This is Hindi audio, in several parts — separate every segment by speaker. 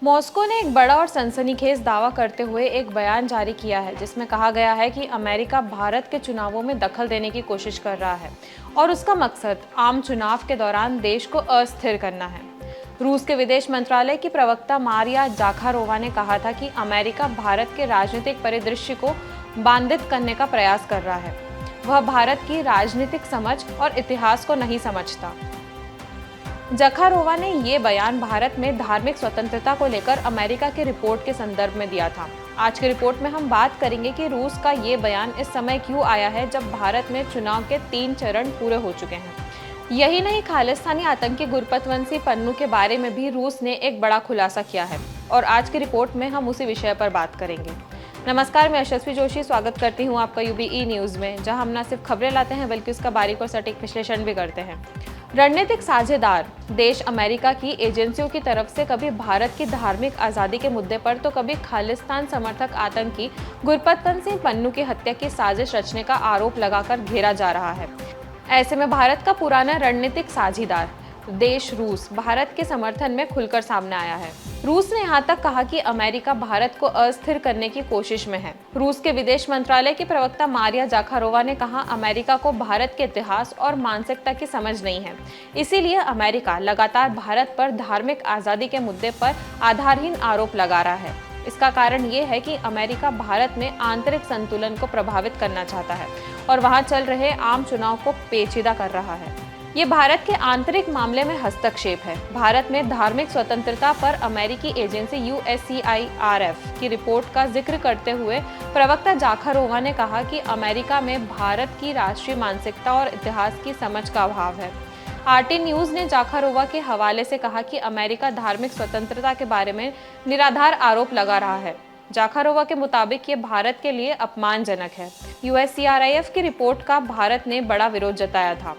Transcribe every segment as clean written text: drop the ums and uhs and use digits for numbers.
Speaker 1: मॉस्को ने एक बड़ा और सनसनीखेज दावा करते हुए एक बयान जारी किया है जिसमें कहा गया है कि अमेरिका भारत के चुनावों में दखल देने की कोशिश कर रहा है और उसका मकसद आम चुनाव के दौरान देश को अस्थिर करना है। रूस के विदेश मंत्रालय की प्रवक्ता मारिया जाखारोवा ने कहा था कि अमेरिका भारत के राजनीतिक परिदृश्य को बाधित करने का प्रयास कर रहा है। वह भारत की राजनीतिक समझ और इतिहास को नहीं समझता। जखारोवा ने ये बयान भारत में धार्मिक स्वतंत्रता को लेकर अमेरिका की रिपोर्ट के संदर्भ में दिया था। आज की रिपोर्ट में हम बात करेंगे कि रूस का ये बयान इस समय क्यों आया है जब भारत में चुनाव के 3 चरण पूरे हो चुके हैं। यही नहीं, खालिस्तानी आतंकी गुरपतवंशी पन्नू के बारे में भी रूस ने एक बड़ा खुलासा किया है और आज की रिपोर्ट में हम उसी विषय पर बात करेंगे। नमस्कार, मैं यशस्वी जोशी स्वागत करती हूँ आपका यूबीई न्यूज़ में, जहाँ हम न सिर्फ खबरें लाते हैं बल्कि उसका बारीक और सटीक विश्लेषण भी करते हैं। रणनीतिक साझेदार देश अमेरिका की एजेंसियों की तरफ से कभी भारत की धार्मिक आज़ादी के मुद्दे पर तो कभी खालिस्तान समर्थक आतंकी गुरपतवंशी पन्नू की हत्या की साजिश रचने का आरोप लगाकर घेरा जा रहा है। ऐसे में भारत का पुराना रणनीतिक साझेदार देश रूस भारत के समर्थन में खुलकर सामने आया है। रूस ने यहाँ तक कहा कि अमेरिका भारत को अस्थिर करने की कोशिश में है। रूस के विदेश मंत्रालय की प्रवक्ता मारिया जाखारोवा ने कहा, अमेरिका को भारत के इतिहास और मानसिकता की समझ नहीं है, इसीलिए अमेरिका लगातार भारत पर धार्मिक आज़ादी के मुद्दे पर आधारहीन आरोप लगा रहा है। इसका कारण ये है कि अमेरिका भारत में आंतरिक संतुलन को प्रभावित करना चाहता है और वहाँ चल रहे आम चुनाव को पेचीदा कर रहा है। ये भारत के आंतरिक मामले में हस्तक्षेप है। भारत में धार्मिक स्वतंत्रता पर अमेरिकी एजेंसी USCIRF की रिपोर्ट का जिक्र करते हुए प्रवक्ता जाखारोवा ने कहा कि अमेरिका में भारत की राष्ट्रीय मानसिकता और इतिहास की समझ का अभाव है। RT न्यूज़ ने जाखारोवा के हवाले से कहा कि अमेरिका धार्मिक स्वतंत्रता के बारे में निराधार आरोप लगा रहा है। जाखारोवा के मुताबिक ये भारत के लिए अपमानजनक है। USCIRF की रिपोर्ट का भारत ने बड़ा विरोध जताया था।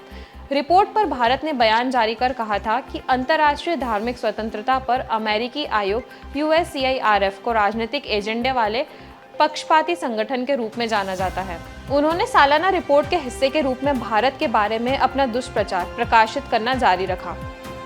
Speaker 1: रिपोर्ट पर भारत ने बयान जारी कर कहा था कि अंतर्राष्ट्रीय धार्मिक स्वतंत्रता पर अमेरिकी आयोग USCIRF को राजनीतिक एजेंडे वाले पक्षपाती संगठन के रूप में जाना जाता है। उन्होंने सालाना रिपोर्ट के हिस्से के रूप में भारत के बारे में अपना दुष्प्रचार प्रकाशित करना जारी रखा।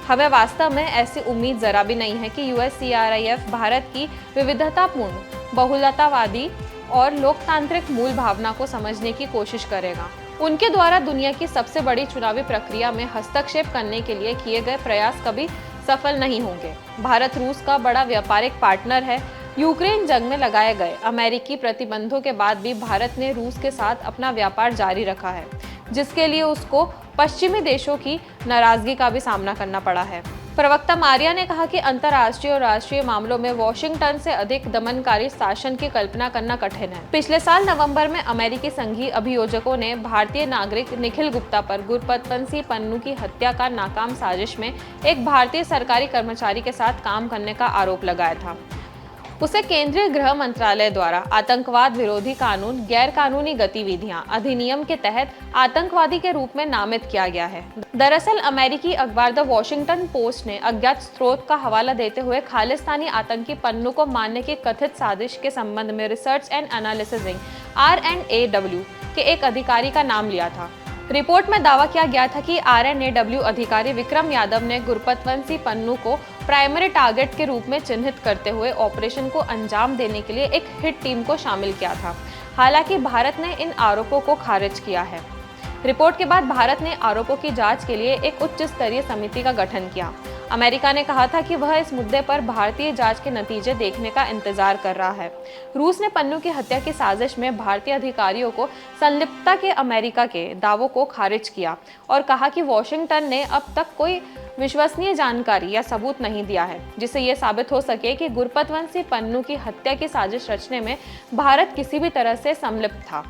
Speaker 1: हमें वास्तव में ऐसी उम्मीद जरा भी नहीं है कि USCIRF भारत की विविधतापूर्ण, बहुलतावादी और लोकतांत्रिक मूल भावना को समझने की कोशिश करेगा। उनके द्वारा दुनिया की सबसे बड़ी चुनावी प्रक्रिया में हस्तक्षेप करने के लिए किए गए प्रयास कभी सफल नहीं होंगे। भारत रूस का बड़ा व्यापारिक पार्टनर है। यूक्रेन जंग में लगाए गए अमेरिकी प्रतिबंधों के बाद भी भारत ने रूस के साथ अपना व्यापार जारी रखा है, जिसके लिए उसको पश्चिमी देशों की नाराजगी का भी सामना करना पड़ा है। प्रवक्ता मारिया ने कहा कि अंतर्राष्ट्रीय और राष्ट्रीय मामलों में वॉशिंगटन से अधिक दमनकारी शासन की कल्पना करना कठिन है। पिछले साल नवंबर में अमेरिकी संघीय अभियोजकों ने भारतीय नागरिक निखिल गुप्ता पर गुरपतवंशी पन्नू की हत्या का नाकाम साजिश में एक भारतीय सरकारी कर्मचारी के साथ काम करने का आरोप लगाया था। उसे केंद्रीय गृह मंत्रालय द्वारा आतंकवाद विरोधी कानून गैर कानूनी गतिविधियां अधिनियम के तहत आतंकवादी के रूप में नामित किया गया है। दरअसल अमेरिकी अखबार द वॉशिंगटन पोस्ट ने अज्ञात स्रोत का हवाला देते हुए खालिस्तानी आतंकी पन्नू को मारने की कथित साजिश के संबंध में रिसर्च एंड एनालिसिस RNAW के एक अधिकारी का नाम लिया था। रिपोर्ट में दावा किया गया था कि RNAW अधिकारी विक्रम यादव ने गुरपतवंशी पन्नू को प्राइमरी टारगेट के रूप में चिन्हित करते हुए ऑपरेशन को अंजाम देने के लिए एक हिट टीम को शामिल किया था। हालांकि भारत ने इन आरोपों को खारिज किया है। रिपोर्ट के बाद भारत ने आरोपों की जांच के लिए एक उच्च स्तरीय समिति का गठन किया। अमेरिका ने कहा था कि वह इस मुद्दे पर भारतीय जांच के नतीजे देखने का इंतजार कर रहा है। रूस ने पन्नू की हत्या की साजिश में भारतीय अधिकारियों को संलिप्तता के अमेरिका के दावों को खारिज किया और कहा कि वॉशिंगटन ने अब तक कोई विश्वसनीय जानकारी या सबूत नहीं दिया है जिससे यह साबित हो सके कि गुरपतवंशी पन्नू की हत्या की साजिश रचने में भारत किसी भी तरह से संलिप्त था।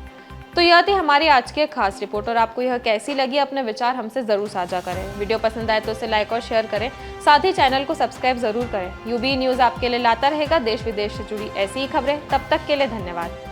Speaker 1: तो यह थी हमारी आज की खास रिपोर्ट और आपको यह कैसी लगी, अपने विचार हमसे जरूर साझा करें। वीडियो पसंद आए तो इसे लाइक और शेयर करें, साथ ही चैनल को सब्सक्राइब जरूर करें। यूबी न्यूज़ आपके लिए लाता रहेगा देश विदेश से जुड़ी ऐसी ही खबरें। तब तक के लिए धन्यवाद।